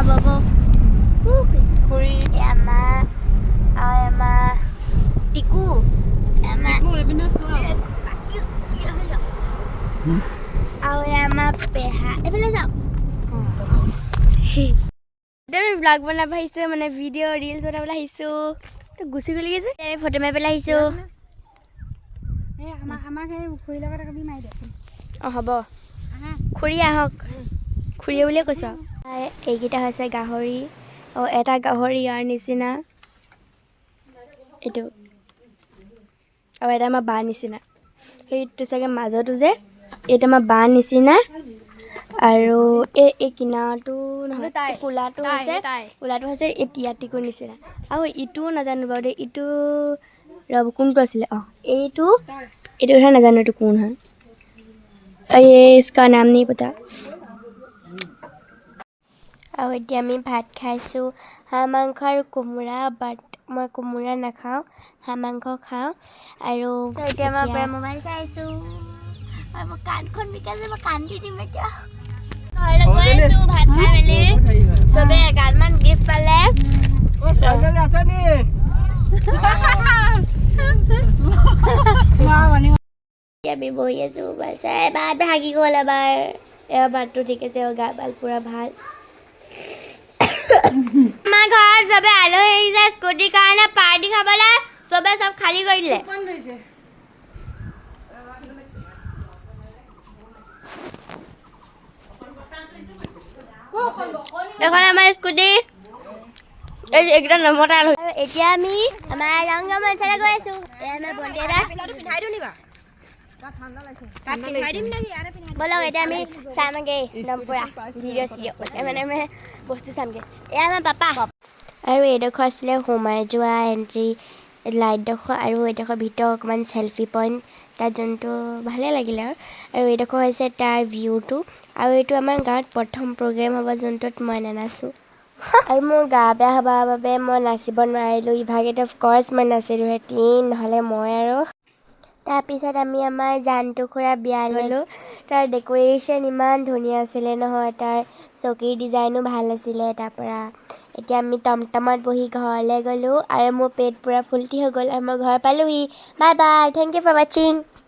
Bobo. Kuri. Emma. Emma. Tiku. Emma. Tiku, Emma suah. Emma peha. Emma sao? আমি blog বনাব আহিছোঁ মানে video' reels বনাবলৈ আহিছোঁ তো গুচি গ'লি যে আমি ফটো মাৰি পেলাই আহিছোঁ আমাক সেই খুৰী লগত কবি মাৰি দে অঁ হ'ব খুৰী আহক খুৰী বুলিয়ে কৈছোঁ আৰু এইকেইটা হৈছে গাহৰি আৰু এটা গাহৰি ইয়াৰ নিচিনা এইটো আৰু এটা আমাৰ বাৰ নিচিনা সেইটো চাগে মাজতো যে এইটো আমাৰ বাৰ নিচিনা আৰু এই কিনাৰটো নহয় কোলাটো হৈছে এই টিয়াটিকুৰ নিচিনা আৰু ইটোও নাজানো বাৰু দেই ইটো ৰ'ব কোনটো আছিলে অঁ এইটো কথা নাজানো এইটো কোন হয় इसका नाम नहीं पता আৰু এতিয়া আমি ভাত খাইছোঁ হাঁহ মাংস আৰু কোমোৰা বাট মই কোমোৰা নাখাওঁ হাঁহ মাংস খাওঁ আৰু এতিয়া মই পৰা মোবাইল চাইছোঁ আৰু মই কাণখন বিকাইছোঁ মই কান্দি দিম এতিয়া ঘৰলৈ গৈ আছোঁ ভাত খাই মেলি চবে এগালমান গিফ্ট পালে আমি বহি আছোঁ মোবাইল চাই ভাত ভাগি গ'ল এবাৰ ভাতটো ঠিক আছে গা বাল পূৰা ভাল আমাৰ ঘৰত চবে আলহী আহিছে স্কুটিৰ কাৰণে পাৰ্টি খাবলৈ চবে চব খালী কৰি দিলে এখন আমাৰ স্কুটি এইকেইটা নমতা আলহী এতিয়া আমি আমাৰ ৰংগমঞ্চলৈ গৈ আছোঁ আমাৰ ভণ্টি এটা পিন্ধাই দিওঁ নিবা বলক এতিয়া আমি চামগৈ একদম পূৰা ভিডিঅ' চিডিঅ' মানে বস্তু চামগৈ এয়া আমাৰ পাপা আৰু এইডোখৰ আছিলে সোমাই যোৱা এণ্ট্ৰি লাইটডোখৰ আৰু এইডোখৰ ভিতৰত অকণমান চেল্ফি পইণ্ট তাত যোনটো ভালেই লাগিলে আৰু এইডোখৰ হৈছে তাৰ ভিউটো আৰু এইটো আমাৰ গাঁৱত প্ৰথম প্ৰগ্ৰেম হ'ব যোনটোত মই নানাচোঁ আৰু মোৰ গা বেয়া হ'বৰ বাবে মই নাচিব নোৱাৰিলোঁ ইভাগেত অফক'ৰ্ছ মই নাচিলোঁহেঁতেন নহ'লে মই আৰু তাৰপিছত আমি আমাৰ জানটো খুৰা বিয়া ল'লোঁ তাৰ ডেক'ৰেশ্যন ইমান ধুনীয়া আছিলে নহয় তাৰ চকীৰ ডিজাইনো ভাল আছিলে তাৰপৰা এতিয়া আমি টমটমত বহি ঘৰলৈ গ'লোঁ আৰু মোৰ পেট পূৰা ফুল্টি হৈ গ'ল আৰু মই ঘৰ পালোঁহি bye bye thank you for ৱাচিং